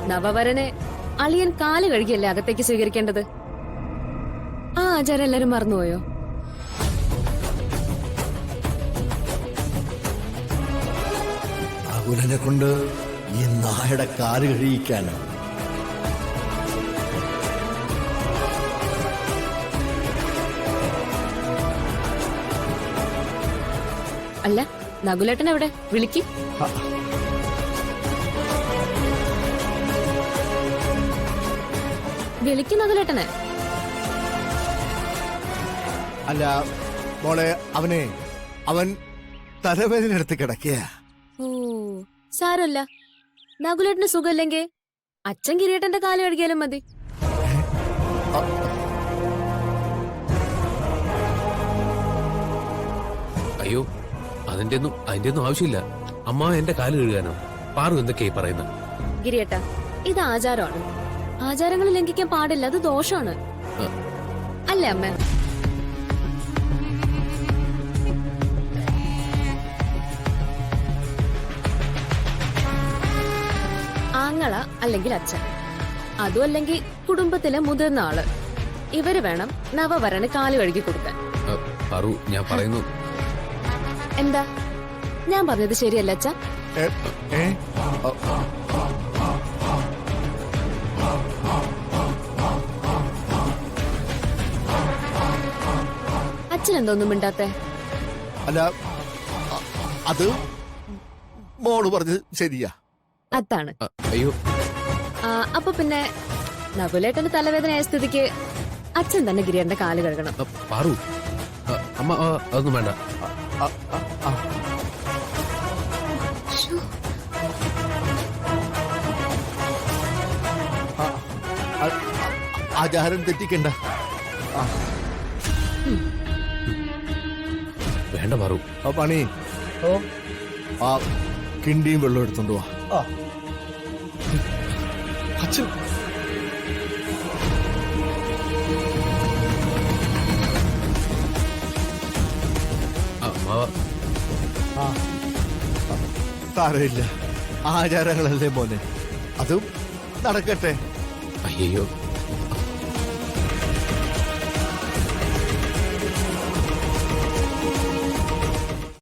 നവവരനെ അളിയൻ കാല് കഴുകിയല്ലേ അകത്തേക്ക് സ്വീകരിക്കേണ്ടത്. ആ ആചാരം എല്ലാരും മറന്നുപോയോ? നകുലനെ കൊണ്ട് ഈ നായയുടെ കാല് കഴിയിക്കാനോ? അല്ല, നകുലേട്ടൻ എവിടെ? വിളിക്ക്. വിളിക്ക് നകുലേട്ടനെ. അല്ല മോളെ, അവൻ തലവേദന എടുത്ത് കിടക്കുക. ഓ സാരല്ല, നകുലേട്ടന് സുഖമില്ലെങ്കിൽ അച്ഛൻ കിരീട്ടന്റെ കാല് കഴുകിയാലും മതി. അയ്യോ, അതിന്റെ ഒന്നും ആവശ്യമില്ല. അമ്മ എന്റെ കാല് കഴുകാനോ? പാറു എന്തൊക്കെയായി പറയുന്നത്? ഗിരിയേട്ടാ, ഇത് ആചാരമാണ്. ആചാരങ്ങൾ ലംഘിക്കാൻ പാടില്ല, അത് ദോഷമാണ്. അല്ലേ അമ്മ? ആങ്ങള അല്ലെങ്കിൽ അച്ഛൻ, അതും അല്ലെങ്കിൽ കുടുംബത്തിലെ മുതിർന്ന ആള്, ഇവര് വേണം നവവരന് കാല് കഴുകി കൊടുക്കാൻ. പാറു, ഞാൻ പറയുന്നു. എന്താ ഞാൻ പറഞ്ഞത് ശരിയല്ല അച്ഛാ? അച്ഛൻ എന്തോന്നും മിണ്ടാത്തെ? അല്ല, അത് മോള് പറഞ്ഞത് ശരിയാ. അതാണ്. അയ്യോ, അപ്പൊ പിന്നെ നകുലേട്ടന് തലവേദനയായ സ്ഥിതിക്ക് അച്ഛൻ തന്നെ ഗിരിയന്റെ കാല് കഴുകണം. പാറു, അമ്മ അതൊന്നും വേണ്ട. ആചാരം തെറ്റിക്കണ്ട. വേണ്ട പാറു. പണി ആ കിണ്ടിയും വെള്ളം എടുത്തോണ്ട് വാ. അച്ഛൻ സാരമില്ല, ആചാരങ്ങളല്ലേ മോനെ, അതും നടക്കട്ടെ. അയ്യോ,